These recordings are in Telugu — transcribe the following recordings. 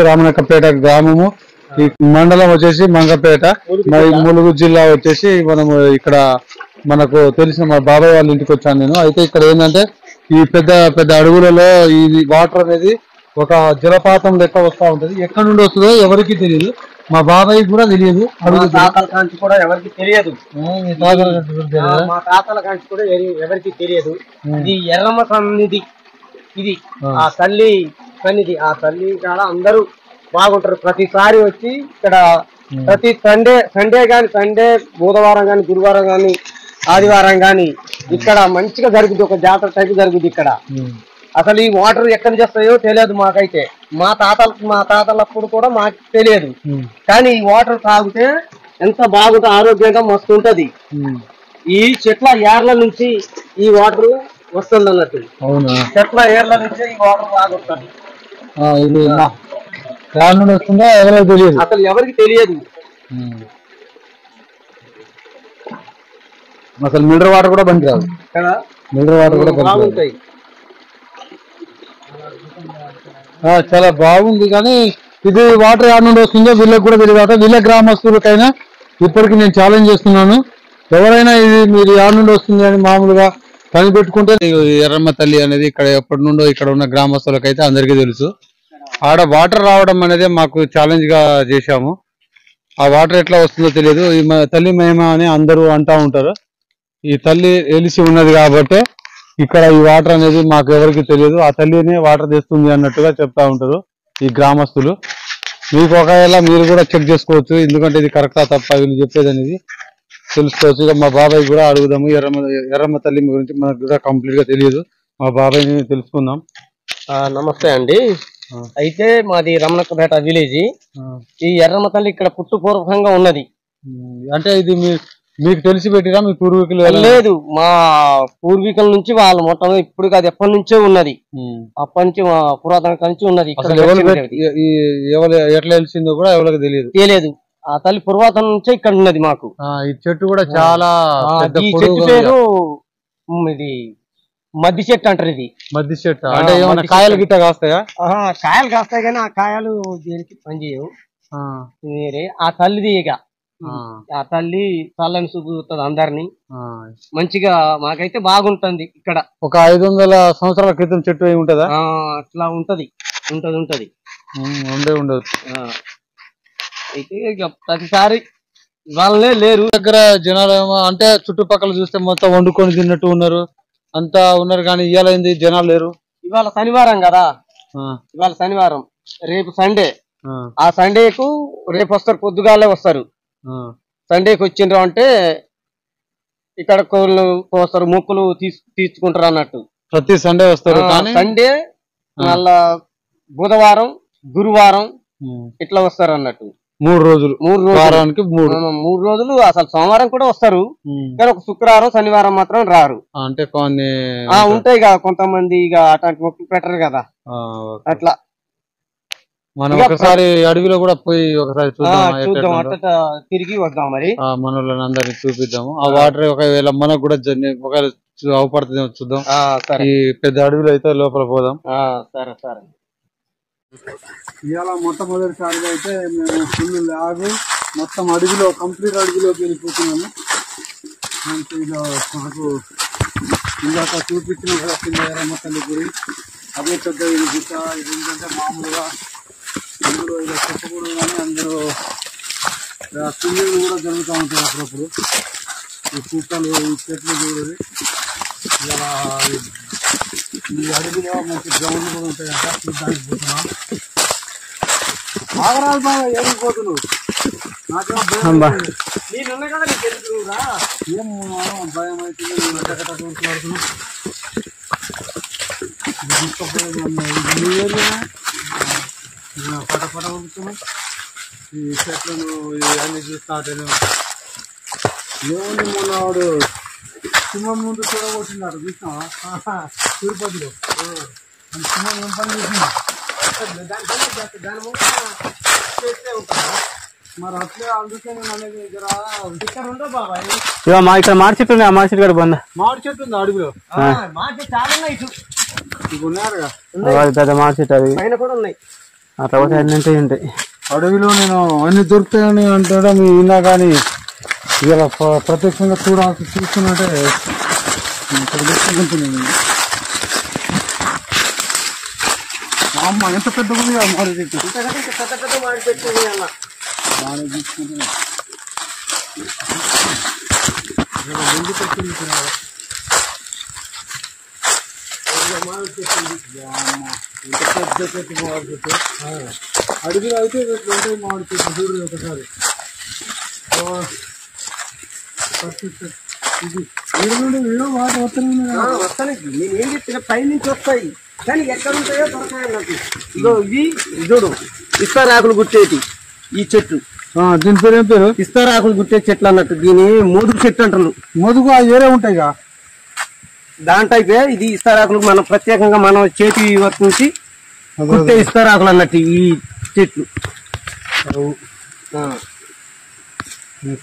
రామనక్కపేట గ్రామము, ఈ మండలం వచ్చేసి మంగపేట, మరి ములుగు జిల్లా వచ్చేసి మనము ఇక్కడ మనకు తెలిసిన మా బాబాయ్ వాళ్ళ ఇంటికి వచ్చాను నేను. అయితే ఇక్కడ ఏంటంటే ఈ పెద్ద పెద్ద అడవులలో ఈ వాటర్ అనేది ఒక జలపాతం లెక్క వస్తూ ఉంటది. ఎక్కడి నుండి వస్తుందో ఎవరికి తెలియదు, మా బాబాయ్ కూడా తెలియదు, తాతల కాంచి కూడా ఎవరికి తెలియదు, మా తాతల కాంచి కూడా ఎవరికి తెలియదు. ఇది ఎర్రమ్మ సన్నిధి, ఇది ఆ తల్లి సన్నిధి. ఆ తల్లి కాడ అందరూ బాగుంటారు. ప్రతిసారి వచ్చి ఇక్కడ ప్రతి సండే గాని, సండే బుధవారం గాని, గురువారం గాని, ఆదివారం గాని ఇక్కడ మంచిగా జరుగుతుంది. ఒక జాతర టైప్ జరుగుతుంది ఇక్కడ. అసలు ఈ వాటర్ ఎక్కడి నుంచి వస్తాయో తెలియదు మాకైతే. మా తాతలప్పుడు కూడా మాకు తెలియదు. కానీ ఈ వాటర్ తాగితే ఎంత బాగుంటుంది, ఆరోగ్యంగా మస్తు ఉంటది. ఈ చెట్ల ఏర్ల నుంచి ఈ వాటర్ వస్తుంది అన్నట్టు. చెట్ల ఏర్ల నుంచి ఈ వాటర్ బాగుంటుంది. వస్తుందా ఎవరికి తెలియదు, అసలు ఎవరికి తెలియదు. అసలు మినరల్ వాటర్ కూడా పనికి రాదు కదా, మినరల్ వాటర్ కూడా బాగుంటాయి. చాలా బాగుంది. కానీ ఇది వాటర్ యాడ్ నుండి వస్తుందో వీళ్ళకి కూడా తెలియదు. వీళ్ళ గ్రామస్తులకైనా ఇప్పటికి నేను ఛాలెంజ్ చేస్తున్నాను, ఎవరైనా ఇది మీరు యాడ్ నుండి వస్తుంది అని మామూలుగా కనిపెట్టుకుంటే, ఎర్రమ్మ తల్లి అనేది ఇక్కడ ఎప్పటి నుండో ఇక్కడ ఉన్న గ్రామస్తులకైతే అందరికీ తెలుసు. ఆడ వాటర్ రావడం అనేది మాకు ఛాలెంజ్ గా చేశాము. ఆ వాటర్ ఎట్లా వస్తుందో తెలియదు. ఈ తల్లి మహిమ అని అందరూ అంటూ ఉంటారు. ఈ తల్లి వెలిసి ఉన్నది కాబట్టి ఇక్కడ ఈ వాటర్ అనేది మాకు ఎవరికి తెలియదు. ఆ తల్లినే వాటర్ తెస్తుంది అన్నట్టుగా చెప్తా ఉంటారు ఈ గ్రామస్తులు. మీకు ఒకవేళ మీరు కూడా చెక్ చేసుకోవచ్చు, ఎందుకంటే ఇది కరెక్టా తప్ప వీళ్ళు చెప్పేది అనేది తెలుసుకోవచ్చు. ఇక మా బాబాయ్ కూడా అడుగుదాము. ఎర్రమ్మ తల్లి గురించి మనకు కూడా కంప్లీట్ గా తెలియదు, మా బాబాయ్ని తెలుసుకుందాం. నమస్తే అండి. అయితే మాది రమణక్కపేట విలేజ్. ఈ ఎర్రమ్మ తల్లి ఇక్కడ పుట్టుపూర్వకంగా ఉన్నది. అంటే ఇది మీకు తెలిసి పెట్టిరా మీ పూర్వీకులు? లేదు, మా పూర్వీకుల నుంచి వాళ్ళు మొత్తం ఇప్పుడు కాదు, ఎప్పటి నుంచే ఉన్నది. అప్పటి నుంచి పురాతన నుంచి ఉన్నది. ఎట్లా తెలిసిందో కూడా ఎవరికి తెలియదు. ఆ తల్లి పురాతన నుంచే ఇక్కడ ఉన్నది మాకు. ఈ చెట్టు కూడా చాలా ఈ చెట్టు పేరు ఇది మద్ది చెట్టు అంటారు. ఇది మద్ది చెట్టు అంటే ఏమన్నా కాయలు గిట్ట కాస్తాయా? కాయలు కాస్తాయి కానీ ఆ కాయలు దేనికి పనిచేయవు. ఆ తల్లిది ఇక ఆ తల్లి చల్లని చూపుతుంది అందరినీ. మంచిగా మాకైతే బాగుంటుంది ఇక్కడ. ఒక 500 సంవత్సరాల క్రితం చెట్టు ఏమి ఉంటదా? అట్లా ఉంటది. ఉండదు. అయితే ఇక ప్రతిసారి వాళ్ళనే లేరు దగ్గర జనాలు. అంటే చుట్టుపక్కల చూస్తే మొత్తం వండుకొని తిన్నట్టు ఉన్నారు, అంతా ఉన్నారు. కానీ ఇవాళ ఏంది జనాలు లేరు? ఇవాళ శనివారం కదా, ఇవాళ శనివారం, రేపు సండే. ఆ సండేకు రేపు వస్తారు, పొద్దుగాలే వస్తారు. సండేకి వచ్చిండ్రు అంటే ఇక్కడ కోళ్ళు కోస్తారు, మొక్కులు తీర్చుకుంటారు అన్నట్టు. ప్రతి సండే వస్తారు. సండే మళ్ళా బుధవారం, గురువారం ఇట్లా వస్తారు అన్నట్టు. 3 రోజులు, 3 రోజులు. అసలు సోమవారం కూడా వస్తారు, కానీ ఒక శుక్రవారం, శనివారం మాత్రం రారు. అంటే కొన్ని ఉంటాయి కదా కొంతమంది, ఇక అట్లాంటి మొక్కులు పెట్టరు కదా, అట్లా. మనం ఒకసారి అడవిలో కూడా పోయి ఒకసారి చూద్దాం, అట్లా తిరిగి వద్దాం. మరి మన వాళ్ళని అందరినీ చూపిద్దాము. ఆ వాటర్ ఒకవేళ మనకు కూడా ఒకవేళ అవపడుతుంది చూద్దాం. ఈ పెద్ద అడవిలో అయితే లోపల పోదాం. సరే సరే. ఇవాళ మొట్టమొదటిసారిగా అయితే మేము ఫుల్ లాగు మొత్తం అడవిలో, కంప్లీట్ అడవిలోకి వెళ్ళిపోతున్నాము. మాకు ఇందాక చూపించిన ఎర్రమ్మ తల్లి గుడి, అదే పెద్ద ఇది గుట్ట. ఇది ఏంటంటే మామూలుగా అందులో ఇలా చెప్పకూడదు, కానీ అందులో స్విమ్మింగ్ కూడా జరుగుతూ ఉంటాయి అప్పుడప్పుడు. ఈ కుక్కలు, ఈ చెట్లు చూడదు. ఇలా ఈ అడవిలో మంచి గ్రౌండ్ కూడా ఉంటాయంట, చూడడానికి పోతున్నాం. ఆగరాలు బాగా ఏడిపోతున్నావు, నాకేమో భయం అవుతుంది. పటపట ఉంటున్నాం. ఈ చెట్లను ఇవన్నీ చూస్తా ఏముంది, మొన్న వాడు సింహం ముందు చూడబోతున్నాడు, చూసినా తిరుపతిలో. సింహం ఏం పని చేసింది మరి అట్లే. అందుకే నేను అనేది ఇక్కడ ఉండవు బాబాయ్. ఇక్కడ మాడి చెట్టు ఉన్నాయి, ఆ మాడి చెట్టు కూడా బంద. మాడి చెట్టు ఉంది అడవిలో, మాడి చెట్టు చాలా ఉన్నాయి. ఇవి ఉన్నారుగా, పెద్ద మాడి చెట్టు, అది పైన కూడా ఉన్నాయి. ఆ తర్వాత అన్నీ ఉంటాయి. అడవిలో నేను అన్ని దొరుకుతాయని అంటాడా మీ విన్నా, కానీ ఇలా ప్రత్యక్షంగా చూస్తున్నట్టే అమ్మ ఎంత పెద్ద ఉంది మామిడి చెట్టు. పెద్ద పెద్ద మామిడి చెట్టు అన్న అడిగి అయితే ఉంటాయి మామిడి చెట్టు. చూడు ఒకసారి వస్తాయి. నేనేం చెప్పిన పై నుంచి వస్తాయి, కానీ ఎక్కడ ఉంటాయో దొరకాయి నాకు. ఇదో ఇది చూడు, ఇస్తారాకులు గుట్టేటి ఈ చెట్టు. దీని పేరు ఏం పేరు? ఇస్తారాకులు గుట్టే చెట్లు అన్నట్టు. దీని మోదుగు చెట్టు అంటారు. మోదుగు వేరే ఉంటాయిగా దాంట్లో అయితే ఇది ఇస్తారాకులు మనం ప్రత్యేకంగా మనం చేతి వరకు నుంచి గుట్టే ఇస్తారాకులు అన్నట్టు ఈ చెట్లు.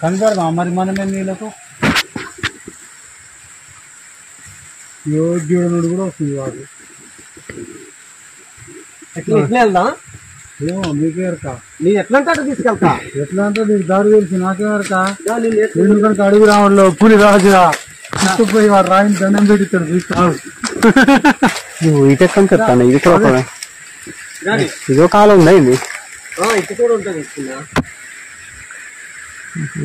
కనపడదా మరి మనమే నీళ్ళకు? యోగ్యుడు కూడా వస్తుంది వాడు. ఎట్లా వెళ్దాం? ఏమో నీకే ఎరక. నీ ఎట్లా అంటే అట్లా తీసుకెళ్తా. ఎట్లా అంటే నీకు దారి తెలిసి నాకే ఎరక. ఎందుకంటే అడవి రావడంలో పులి రాజురా పోయి వాడు రాయిని దండం పెట్టిస్తాడు తీసుకున్నాడు. నువ్వు ఇటెక్కని చెప్తాను. ఇది కూడా ఇదో కాలం ఉందా? ఇది ఇది కూడా ఉంటుంది.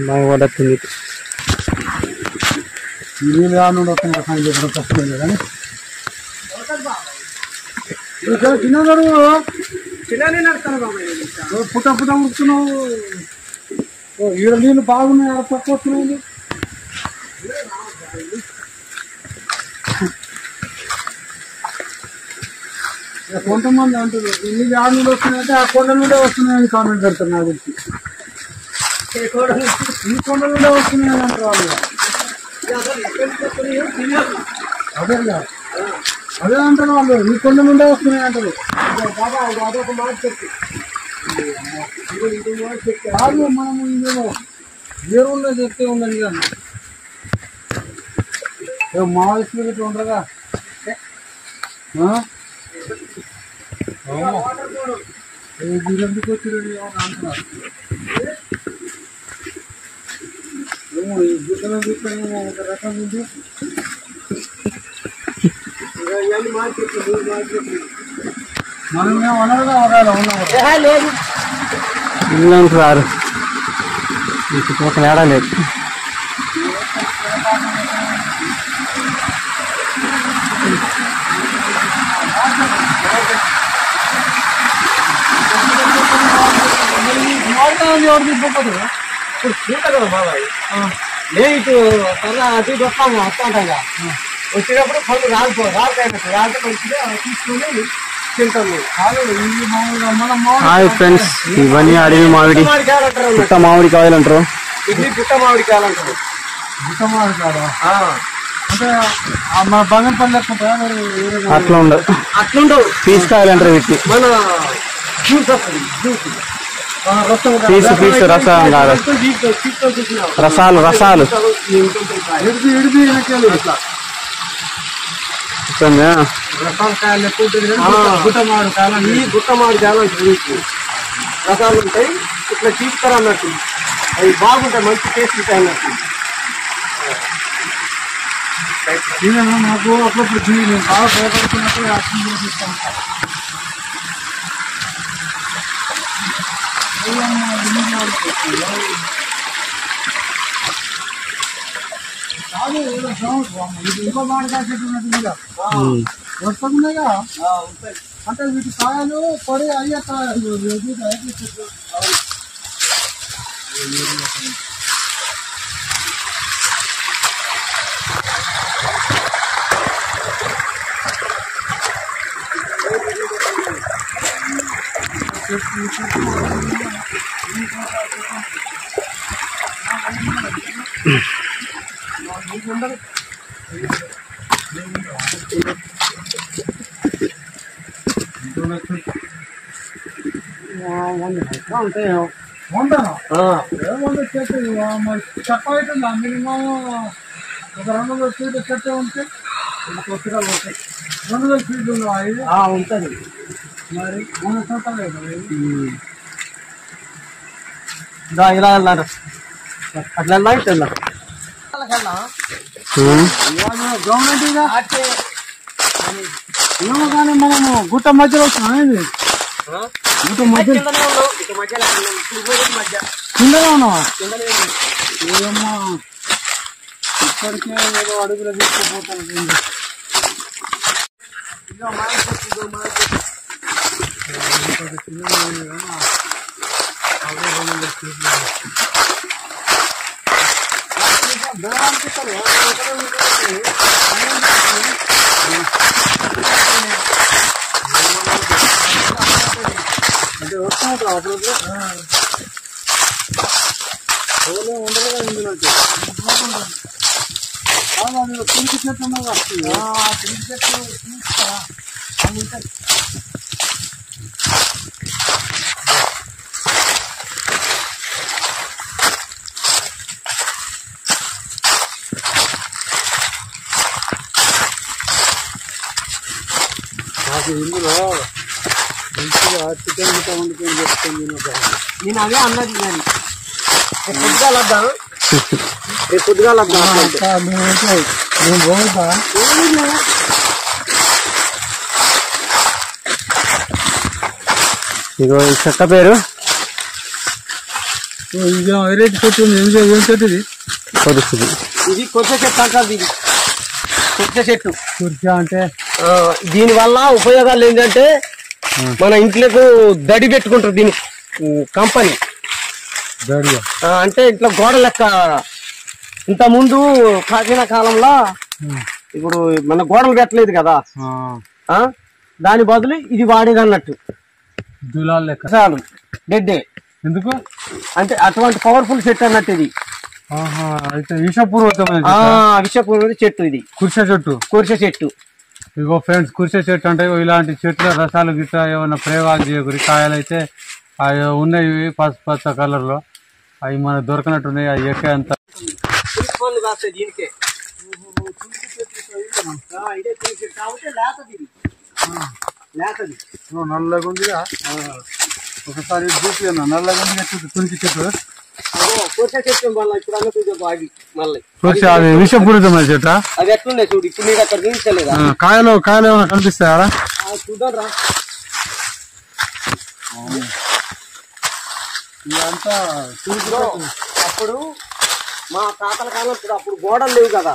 బాగా పడుతుంది. ఇది నుండి వస్తుంది కష్టం కానీ చిన్నగాడు చిన్ననే నడుస్తాను బాబాయ్. పుట్ట పుట్ట ఉడుతున్నావు. ఈడ నీళ్ళు బాగున్నాయి, ఆడ తక్కువ వస్తున్నాయి. కొంతమంది అంటారు నీళ్ళు ఆడ నుండి వస్తున్నాయంటే ఆ కొండ నుండే వస్తున్నాయని కామెంట్ పెడతారు. నాకు తెలిసి ఈ కొండ నుండే వస్తున్నాయని అంటారు వాళ్ళు. అదే అంటారు వాళ్ళు, ఈ కొండ నుండే వస్తున్నాయి అంటారు. అదొక మాట చెప్పి కాదు, మనము ఇదేమో వేరుండే చెప్తే ఉండండి కానీ మా వయసులో ఇట్లా ఉండగా మీరెందుకు వచ్చి అంటున్నారు. ఏమో ఈ గుడ్డలో చూస్తామేమో ఒక రకం ఉంది. మనం మేము అనగా లేదు రారు. చుట్టుపక్కల ఏడా లేదు. కదా బాబాయ్, నేను ఇటు అటు వస్తాను వస్తాంటా. వచ్చినప్పుడు పళ్ళు రాలిపోయినట్టు రాలితే మంచిగా తీసుకుని తింటాము. హాయ్ ఫ్రెండ్స్, ఇవన్నీ అడవి మామిడి పుట్ట మామిడి కాయలు అంటారు. ఇది పుట్ట మామిడి కాయలు అంటారు. పుట్ట మామిడి కాదా అంటే మన బంగంపల్లి అట్లా ఉండవు. అట్లుండవు, పీసుకాయలు అంటారు వీటిని. మన పీసు పీసు రసం కాదు, రసాలు రసాలు. ఈ గుట్టమామిడి కాయలు రసాలు ఉంటాయి. ఇట్లా తీసుకురా అన్నట్టు. అవి బాగుంటాయి, మంచి టేస్ట్ ఉంటాయి అన్నట్టు. నాకు అప్పుడప్పుడు నేను బాగా భయపడుతున్నప్పుడు యాక్షన్ చేసిస్తాను. కాదు ఇది ఇంకో మామిడికాయ చెట్టు ఉన్నట్టు మీద వస్తున్నాయిగా. అంటే వీటి కాయలు పడి అయ్యే కాయలు చెట్లు. చెప్పైతుందా మినిమం ఒక 200 ఫీట్లు చెట్టు ఉంటే 200 ఫీట్లు ఉంటుంది. ఇలా వెళ్ళారు అట్లా వెళ్ళా ఇట్లా వెళ్ళా గవర్నమెంట్ ఏమో కానీ మనము గుట్ట మధ్యలో వస్తున్నాం గుట్ట మధ్య కిందనే ఉన్నావా ఏమమ్మా ఇప్పటికే ఏదో అడుగులో తీసుకుపోతాను అంటే వస్తున్నా అప్పుడు ఉండదు ఇందులోకి తిరిగి చెట్లు తిరిగి చెట్లు తీసుకురా ఉంటాయి నాకు ఇందులో మంచిగా చికెన్ ముట్ట వండుకొని చెప్తాను నేను అదే అన్నది నేను పొద్దుగాల వద్దాం రేపు పొద్దుగాల వద్దాం నేను పోతా ఇగో ఈ చెక్క పేరు ఇది వెరైటీ చెట్టు ఏం చెట్టు ఇది కొద్ది ఇది కొత్త చెట్టు అంటారు ఇది కొత్త చెట్టు కుర్చా అంటే దీని వల్ల ఉపయోగాలు ఏంటంటే మన ఇంట్లోకి దడి పెట్టుకుంటారు దీని కంపెనీ అంటే ఇట్లా గోడ లెక్క ఇంత ముందు ప్రాచీన కాలంలో ఇప్పుడు మన గోడలు పెట్టలేదు కదా దాని బదులు ఇది వాడేది అన్నట్టు దులాల్ లెక్క చాలు డెడ్డే ఎందుకు అంటే అటువంటి పవర్ఫుల్ చెట్టు అన్నట్టు ఇది అయితే విషపూర్వకమైన విషపూర్వక చెట్టు ఇది కుర్చ చెట్టు ఇగో ఫ్రెండ్స్ కుర్చే చెట్టు అంటే ఇలాంటి చెట్ల రసాలు గిట్ట ఏమన్నా ప్రయోగాలు చేయకూరి కాయలు అయితే అవి ఉన్నాయి పచ్చ కలర్ లో అవి మనకు దొరకనట్టున్నాయి అవి ఎక్కే అంత నల్లగా ఉందిగా ఒకసారి చూపి అన్న నల్లగా ఉంది తునికి చెట్టు అది విషపూరితమైన చెట్ట అది ఎట్లుండే చూడు ఇప్పుడు నీకు అక్కడ చూపించలేదా కాయలు ఏమైనా కనిపిస్తాయా చూద్దాం రా ఇదంతా అప్పుడు మా తాతల కాలం అప్పుడు గోడలు లేవు కదా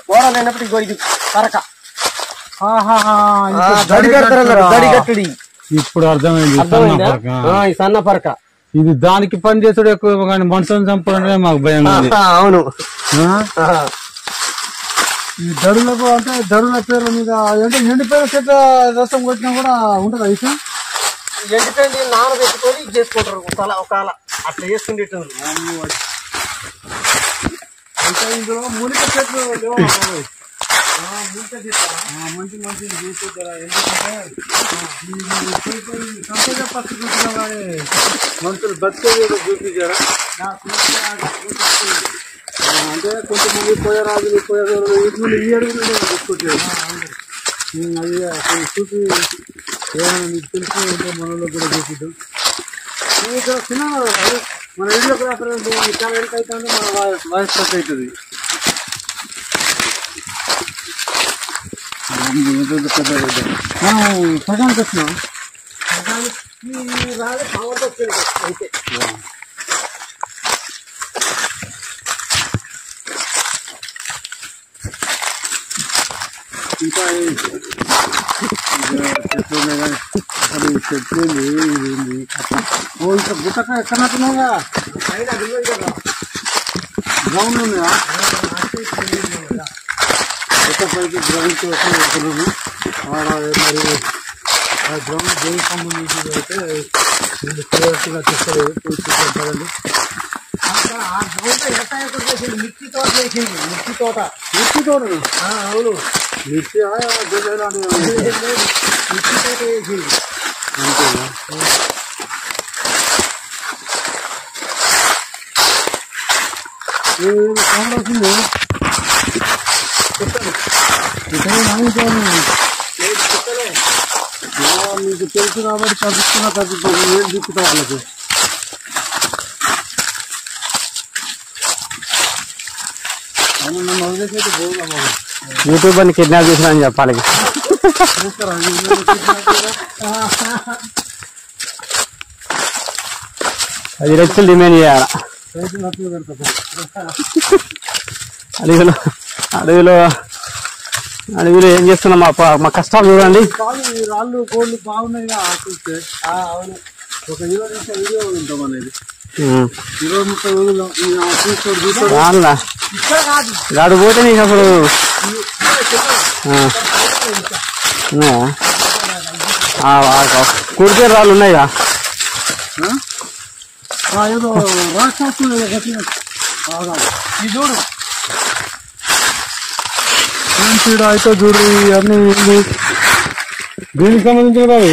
గోడలు లేనప్పుడు ఇగో ఇది పరక ఇప్పుడు అర్థమైంది సన్న పరక ఇది దానికి పని చేసుడు ఎక్కువ కానీ మనుషులను చంపడమే మాకు భయం. అవును ఈ దడులకు అంటే దడుల పేర్ల మీద అంటే ఎండిపోయిన చెట్ల రసం కొట్టినా కూడా ఉంటుందా విషయం? ఎండిపోయింది నానబెట్టుకొని చేసుకుంటారు ఒకవేళ అట్లా చేసుకునేటోళ్ళు. అంటే ఇందులో మూలిక చెట్లు మంచి మంచి చూసుకుంటారా? ఎందుకంటే మనుషులు బతికేది చూపించారా? అంటే కొంతమంది పోయరాజులు పోయేవాళ్ళు ఈ అడుగులు తీసుకొచ్చారు. అది అసలు చూపి ఏమైనా మీకు తెలిసి ఉంటే మనలో కూడా చూపిద్దాం. ఇంకా చిన్న మన ఇంట్లోకి రాత్రి చాలా ఎంత అవుతుంది, మన వాయిస్ కట్ అవుతుంది. మనం సగానికి వచ్చినాం. అయితే ఇంకా చెట్లు ఉన్నాయి కానీ అసలు ఈ చెట్లు ఇది ఓ ఇంకా గుట్టక ఎక్కడట్టున్నాగా గ్రౌండ్ ఉన్నాయా? గుట్ట పైకి గ్రౌండ్ కోసం వెళ్తున్నాము. మరి ఆ గ్రౌండ్ దేనికి సంబంధించి అయితే వీళ్ళు క్లియర్గా చెప్పలేదు. చూడండి మిర్చి తోట వేసింది. మిర్చి తోట అవును మిర్చి మిర్చి తోట వేసింది. అంతేనా? కెమెరా వస్తుంది చెప్పండి. ఇక్కడ నాయకులు మీకు తెలుసు కాబట్టి తప్పించుకున్నా తప్పించుకో ఏం తిప్పుతా వాళ్ళకి. నన్ను వదిలేసైతే పోగా బాబు. యూట్యూబ్ అని కిడ్నాప్ చేసిన అని చెప్పాలి. అది లక్షలు డిమాండ్ చేయాలి. అడవిలో అడవిలో అడవిలో ఏం చేస్తున్నాం మా కష్టాలు చూడండి. రాళ్ళు కోళ్ళు బాగున్నాయి చూస్తే. అవును, ఒక 20 నిమిషాల వీడియో ఉంటాం అనేది 20-30 రోజులు గాడు పోతే నీకు అప్పుడు కుడితే రాళ్ళు ఉన్నాయిగా. ఏదో రాక్షసు చూడు అయితే చూడు ఇవన్నీ దీనికి సంబంధించిన కాదు.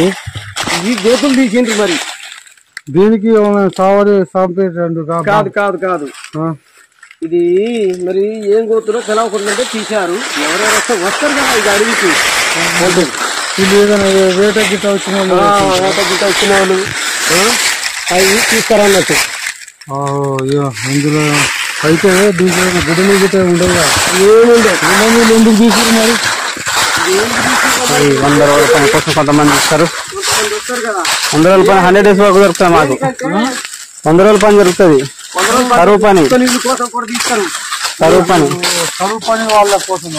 ఈ గోతులు తీసిండ్రు మరి. దీనికి సాంపేటండు కాదు కాదు కాదు ఇది మరి ఏం గోతులో తెలవకుండా తీశారు. ఎవరెవరు వస్తారు కదా ఇది అడిగితే. ఇది ఏదైనా వేట గిట్ట వచ్చిన వాళ్ళు అవి తీస్తారన్నట్టు. అందులో అయితే దీంట్లో గుడ్డలు గిట్ట ఉండవు. ఏముండవు ఎందుకు తీసుకురు మరి? 100 రోజుల పని కోసం కొంతమంది ఇస్తారు. 100 రోజుల పని 100 days వరకు దొరుకుతుంది మాకు. 100 రోజుల పని దొరుకుతుంది. కరువు పని వాళ్ళ కోసం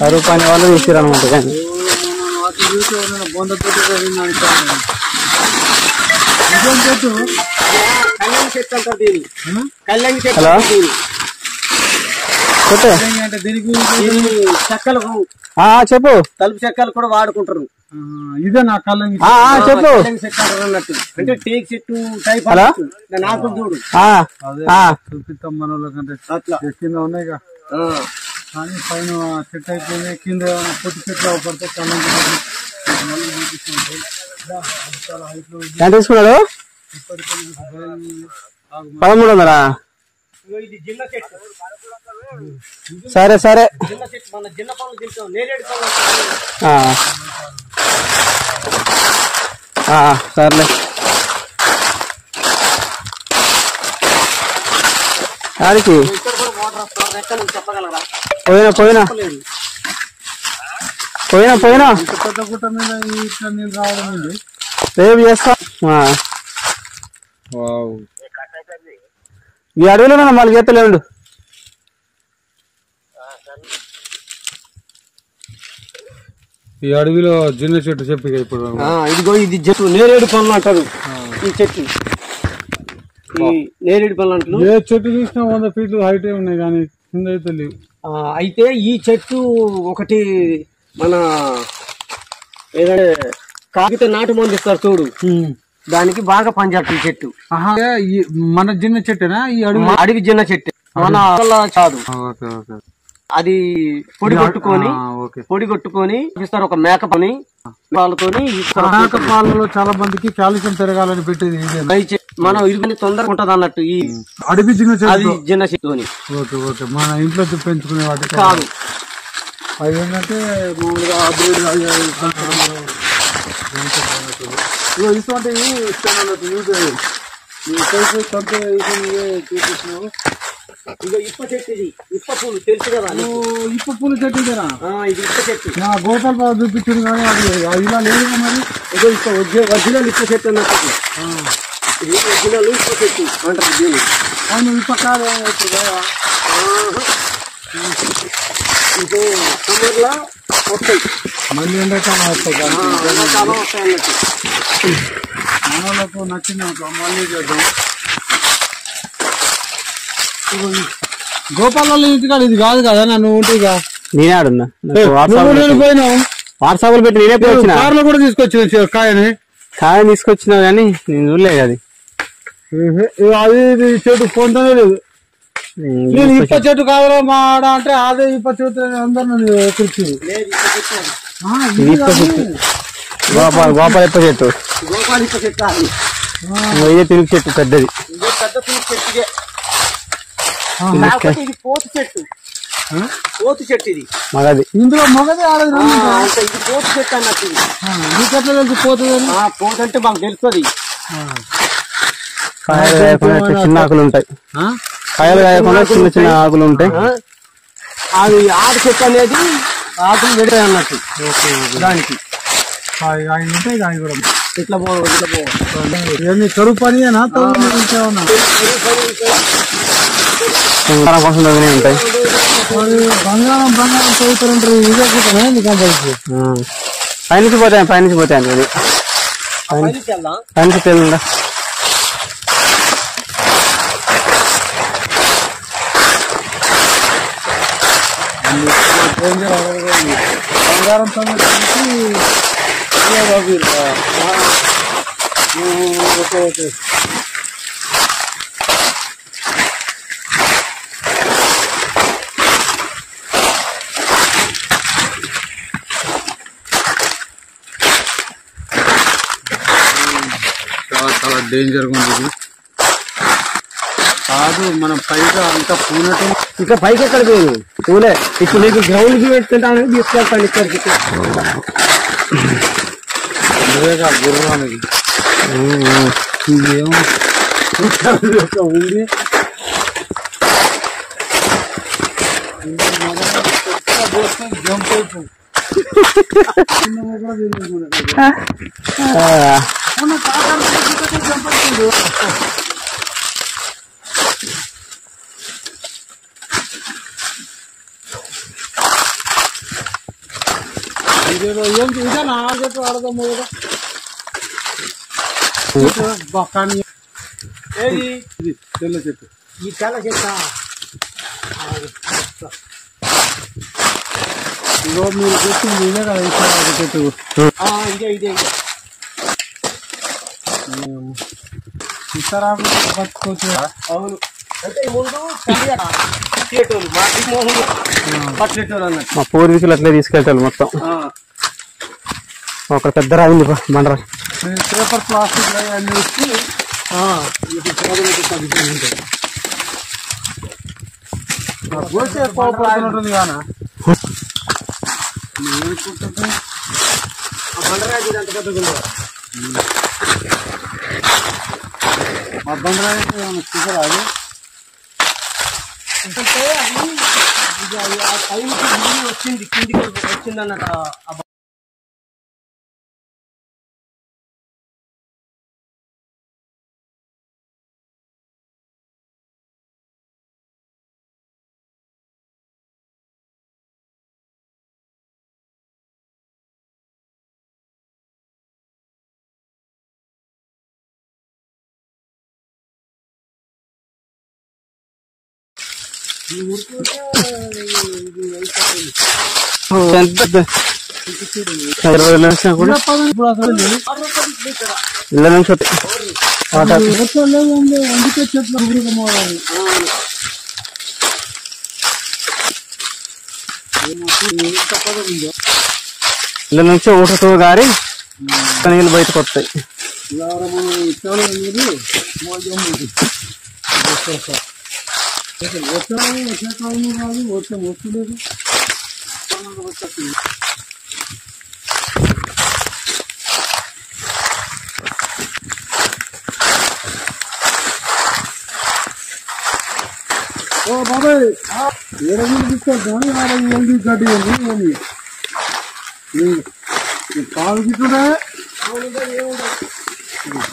కరువు పని వాళ్ళు తీసారు అనమాట. కానీ హలో చెక్కలు చెప్పు. తలుపు చెక్కలు కూడా వాడుకుంటారు. ఇదే నా కళ్ళంగి చెప్పు అన్నట్టు. అంటే టేక్ చెట్టు టైప్ నాకు చూడు చూపిస్తాం మన వాళ్ళకంటే. అట్లా కింద ఉన్నాయి కానీ పైన చెట్టు అయిపోయింది. కింద పొట్టి చెట్లు అవపడితే కళ్ళంగి ఎంత తీసుకున్నాడు? 1300. సరే సరే సర్లే. ఆడికి పోయినా పోయినా పోయినా పోయినా పెద్ద గుట్ట మీద ఇట్లా నీళ్ళు రావడం ఉంది. రేపు చేస్తా. ఈ అడవిలో మళ్ళీ చేస్తలేండు. ఈ అడవిలో జిన్న చెట్టు చెప్పి ఇప్పుడు ఇదిగో ఇది చెట్టు నేరేడు పనులు అంటారు. ఈ చెట్టు నేరేడు పనులు అంటారు. ఏ చెట్టు చూసినా 100 feet హైట్ ఉన్నాయి కానీ కింద అయితే లేవు. అయితే ఈ చెట్టు ఒకటి మన ఏదంటే కాగితే నాటు మంది ఇస్తారు చూడు, దానికి బాగా పనిచేస్తుంది ఈ చెట్టు. మన జిన్న చెట్టేనా? ఈ అడవి జిన్న చెట్టు మన కాదు. అది పొడి కొట్టుకొని ఇస్తారు. ఒక మేక పని పాలతోని మేక పాలలో చాలా మందికి కాల్షియం పెరగాలని పెట్టేది. మనం ఇది తొందరగా ఉంటది అన్నట్టు ఈ అడవి జిన్న చెట్టు. మన ఇంట్లో పెంచుకునే వాటి కాదు. అవి ఏంటంటే మామూలుగా ఇటువంటివి చూపిస్తున్నావు. ఇక ఇప్ప చెట్టు, ఇది ఇప్ప పూలు తెలుసు కదా. ఇప్ప పూల చెట్టు ఇదేనా? ఇది ఇప్ప చెట్టు. గోపాల్ బాబు చూపించింది కానీ అది ఇలా లేదు మరి. ఇదో ఒరిజినల్ ఇప్ప చెట్టు అన్నట్టు. ఇది ఒరిజినల్ ఇప్ప చెట్టు అంటారు దీన్ని. అవును, ఇప్ప కాదు. ఇది సమ్మర్లో వస్తాయి, మళ్ళీ ఎండాకాలం వస్తాయి. ఎండాకాలం వస్తాయి అన్నట్టు. మనలకు నచ్చింది మళ్ళీ చేద్దాం. గోపాల్ వాళ్ళ ఇంటికాడ ఇది కాదు కదా నన్ను ఉంటిగా. నేనే ఆడున్నా పోయినావు. వాట్సాప్ లో పెట్టి నేనే వచ్చిన. కార్లో కూడా తీసుకొచ్చిన కాయ తీసుకొచ్చినా కానీ నేను చూడలేదు. అది అది చెట్టు పొందనే లేదు. నేను ఇప్ప చెట్టు కావాలా మా ఆడ అంటే అదే ఇప్ప చెట్టు అందరు ఎక్కించింది. గోపాల్ ఇప్ప చెట్టు. గోపాల్ ఇప్ప చెట్టు ఇదే తిరుగు చెట్టు పెద్దది. ఇది పోతు చెట్టు. పోతు చెట్టు ఇది మగది. ఇందులో మగది ఆడది ఇది పోతు చెట్టు అన్నట్టు ఇది. మీకు ఎట్లా తెలుసు పోతుంది పోతు అంటే మాకు తెలుస్తుంది. కాయలు కాయకుండా చిన్న ఆకులు ఉంటాయి. కాయలు కాయకుండా చిన్న చిన్న ఆకులు ఉంటాయి. అది ఆడ చెట్టు అనేది ఆకులు పెడతాయి అన్నట్టు దానికి. ఉంటాయి దాని కూడా ఇట్లా ఇవన్నీ కరువు పని ఇంకేమన్నా కోసం ఉంటాయి. బంగారం చదువుతారంటారు. ఇదే కంపల్సరీ పైనుంచి పోతాయి. పైనుంచి పోతాయి అది పైనుంచి తెల్లండా. బంగారం సంబంధించి ఓకే. చాలా డేంజర్ గా ఉంది. కాదు మనం పైగా అంతా పూనట్టు ఇంకా పైకి ఎక్కడ పోయింది పూలే. ఇప్పుడు నీకు గ్రౌండ్ కి పెట్టుకుంటాను తీసుకెళ్తాను ఇక్కడికి. గుర్రానికి ఉంది. జంప్ అయిపోయింది. ఇదేనా చెప్పి ఆడదాము కదా. ఏది ఇది తెల్ల చెట్టు. ఈ తెల్ల చెట్ట ఇదో మీరు చూస్తుంది ఇదే కదా చెట్టు. ఇదే ఇతరాకు పట్టుకోవచ్చు. అవును. అంటే ముందు పట్లేటోళ్ళు అన్నట్టు. మా పూర్వీకులు అట్లే తీసుకెళ్తారు మొత్తం. ఒక పెద్ద రాయింది బండరా. పేపర్ ప్లాస్టిక్ అన్ని వచ్చి ఉంటుంది కానా. బండరాజు అంత పెద్దగా మా బండరాజు స్పీకర్ అది ఎందుకంటే అది ఆ టైంకి వచ్చింది కిందికి వచ్చింది అన్నట్టు. ఇళ్ళ నుంచి ఇళ్ళ నుంచి ఊటతో గారి నీళ్ళు బయటకు వస్తాయి. వస్తలేదు. ఓ బాబాయ్ తీసుకొస్తాను. గడ్డి పాలు గిట్టుడే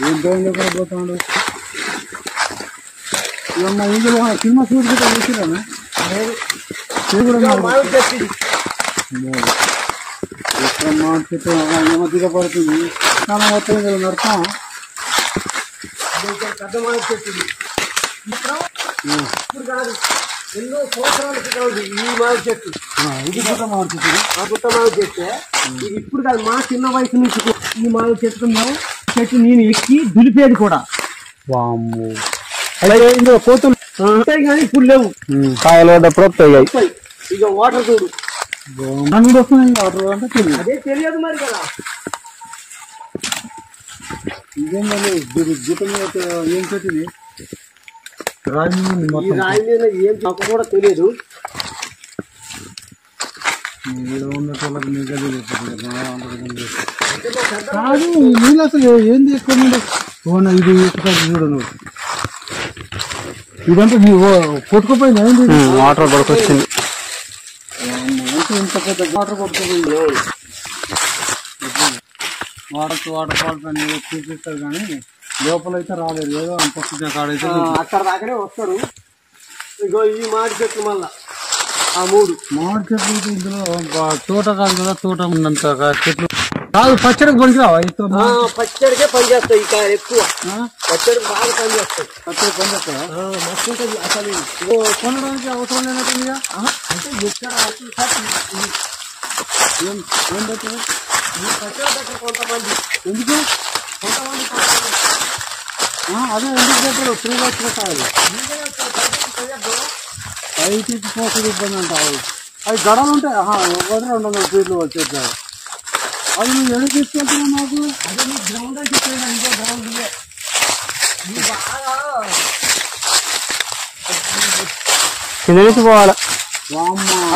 ఏంటో పోతాడు. ఇవన్న ఇందులో సినిమా షూట్ కూడా వేసిరాను. చెట్టు పడుతుంది. చాలా మొత్తం నడతాం. పెద్ద మామిడి చెట్టు ఇప్పుడు కాదు, ఎన్నో సంవత్సరాల క్రితం ఈ మామిడి చెట్టు. ఇది కొత్త మామిడి చెట్టు. ఆ కొత్త మామిడి చెట్టు ఇది ఇప్పుడు కాదు, మా చిన్న వయసు నుంచి ఈ మామిడి చెట్టు నేను ఎక్కి దులిపేది కూడా. అలాగే ఇందులో కోతులు ఉంటాయి కానీ ఇప్పుడు లేవు. కాయలు పడ్డప్పుడు వస్తాయి. ఇక వాటర్ చూడు వస్తుంది. వాటర్ అంటే తెలియదు. అదే తెలియదు మరి కదా. ఇదేం జీతం ఏం పెట్టింది ఈ రాయి మీద ఏం నాకు కూడా తెలియదు. కాదు నీళ్ళు అసలు ఏం తీసుకున్నాడు ఇది ఒకసారి చూడు నువ్వు ఇదంతా నువ్వు కొట్టుకుపోయింది ఏంటి వాటర్ పడుకొచ్చింది ఇంత పెద్ద వాటర్ కొట్టుకుపోయింది వాటర్ ఫాల్స్ అని చూపిస్తారు కానీ లోపల అయితే రాలేదు ఏదో అంత కాడైతే అక్కడ దాకానే వస్తారు. ఇగో ఈ మామిడి చెట్లు మళ్ళా ఆ మూడు మామిడి చెట్లు అయితే ఇందులో తోట కాదు కదా తోట ఉన్నంత చెట్లు కాదు పచ్చడికి పనికిరావా పచ్చడికే పనిచేస్తాయి ఇంకా ఎక్కువ పచ్చడికి బాగా పనిచేస్తాయి. పచ్చడి పనిచేస్తాయా మస్తు ఉంటుంది అసలు కొనడానికి అవసరం లేనట్టుందిగా అంటే ఎక్కడ ఏం పెట్టారు పచ్చడి దగ్గర కొంతమంది ఎందుకు కొంతమంది అదే ఎందుకు పెట్టారు ఫ్రీగా వచ్చినట్టు పైకి పోతుంది ఇబ్బంది అంటావు అవి గడలు ఉంటాయి 100-200 ఫీట్లు వచ్చేస్తాయి అది నువ్వు ఎందుకు తీసుకెళ్తున్నావు నాకు అదే నీ గ్రౌండ్ అయితే ఇంకో గ్రౌండ్ నువ్వు బాగా కింద నుంచి పోవాలా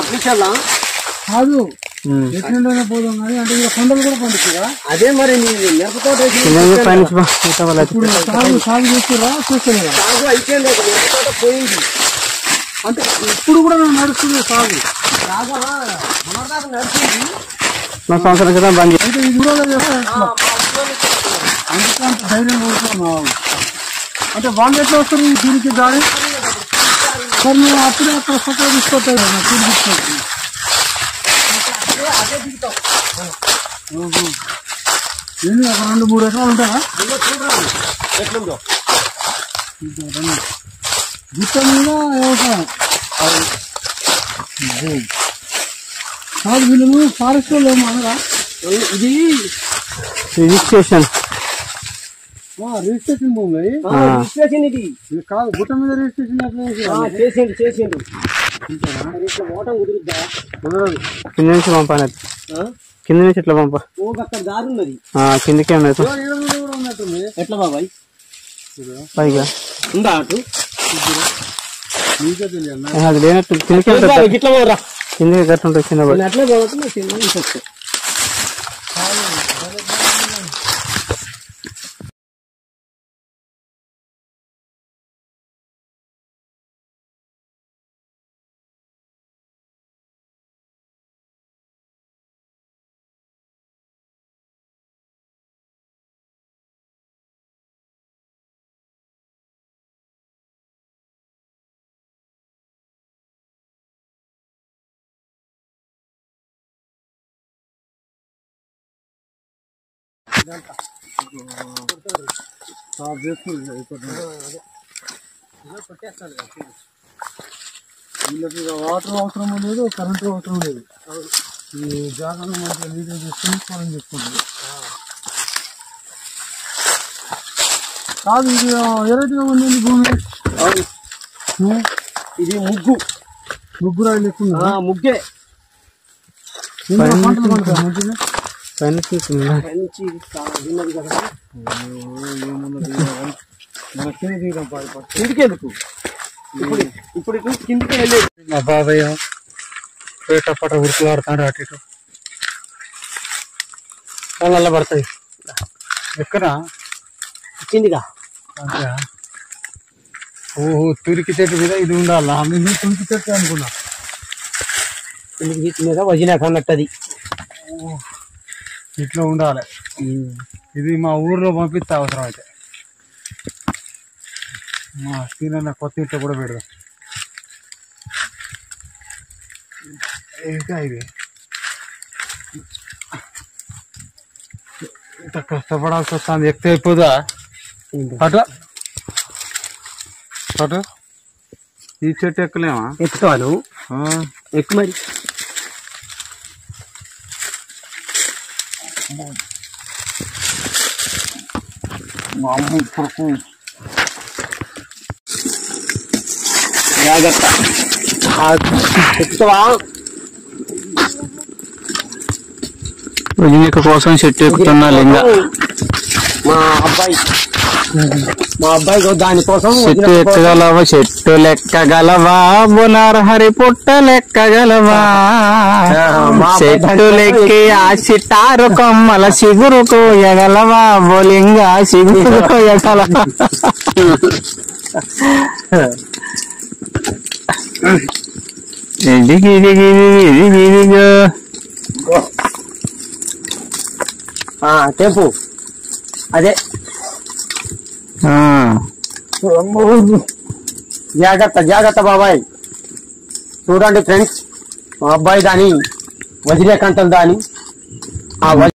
అప్లికెళ్ళా కాదు ఎట్లుంటేనే పోదాం కానీ అంటే ఇక కొండలు కూడా పండుతుందా అదే మరి నీ మిరపతోట సాగు చేస్తురా చూస్తలేదా సాగు అయిపోయింది మిరపతోట పోయింది అంటే ఇప్పుడు కూడా నడుస్తుంది సాగు సాగు మొన్నదాకా నడిచింది సంవత్సరం క్రితం బంద్ అయితే ఇది కూడా అందుకే అంత ధైర్యం కూర్చున్నావు అంటే వాళ్ళు ఎట్లా వస్తారు దీనికి దారి సార్ మేము అప్పుడే అక్కడ ఫోటో తీసుకొస్తాయి తీసుకొచ్చి అదే దిగుతాం. ఏంటి ఒక 2-3 ఎకరాలు ఉంటాయా చూడండి ఎట్లుందో గుట్ట మీద వ్యవసాయం కాదు వీళ్ళు ఫారెస్ట్ వాళ్ళు ఏమో అనగా ఇది రిజిస్ట్రేషన్ రిజిస్ట్రేషన్ భూమి రిజిస్ట్రేషన్ ఇది కాదు గుట్ట మీద రిజిస్ట్రేషన్ ఎట్లా చేసిండు ఓటం కుదురుద్దా కుదరదు కింద నుంచి పంపాలి కింద నుంచి ఎట్లా పంప అక్కడ దారి ఉన్నది కిందకే ఉన్నది కూడా ఉన్నట్టుంది ఎట్లా బాబాయ్ పైగా ఉందా అటు నీకే తెలియదు అది లేనట్టు కిందకే ఉంటుంది ఇట్లా పోరా కిందకి గట్టు ఉంటుంది చిన్న పడి ఎట్లా పోతుంది చిన్న ఇంకొస్తాయి వీళ్ళకి వాటర్ అవసరం లేదు కరెంటు అవసరం లేదు ఈ జాగాను మంచిగా నీట్గా చూసుకొని చెప్పుకుంటుంది కాదు ఇది ఎరైటీగా ఉంది భూమి ఇది ముగ్గు రాయలు ఎక్కువ ముగ్గే పంటలు పండుతాయి మంచిగా మంచి విన్నది కదా మన కిందకి కిందికి ఎందుకు ఇప్పుడు కిందికి వెళ్ళేది మా బాబాయ్ పేటపట ఉరుకులాడుతాడు అటు ఇటు కళ్ళల్లో పడతాయి ఎక్కడ కిందిగా అంతే ఓహో తురికి చెట్టు మీద ఇది ఉండాలా మేము తురికి చెట్టు అనుకున్నా కిందికి మీద వజినాక అన్నట్టు అది ఇట్లా ఉండాలి ఇది మా ఊర్లో పంపిస్తే అవసరం అయితే మా సీనన్న కొత్త ఇంట్లో కూడా పెడదాం ఇంకా ఇది ఇంత కష్టపడాల్సి వస్తుంది ఎక్కితే అయిపోదా అటు అటు ఈ చెట్టు ఎక్కలేమా ఎక్కుతాను ఎక్కు మరి జాగ్రత్త ఎక్కుతావా కోసం చెట్టు ఎక్కుతున్నా లింగ మా అబ్బాయి మా అబ్బాయి దానికోసం చెట్టు ఎక్కగలవా చెట్టు లెక్కగలవా బునర్హరి పుట్ట లెక్కగలవా చెట్టు లెక్కి ఆ సిటారు కొమ్మల సిగురు కోయగలవా బోలింగా సిగురు కోయగలవా తెంపు అదే జాగ్రత్త జాగ్రత్త బాబాయ్. చూడండి ఫ్రెండ్స్, మా అబ్బాయి దాని వదిలేకంటుంది దాని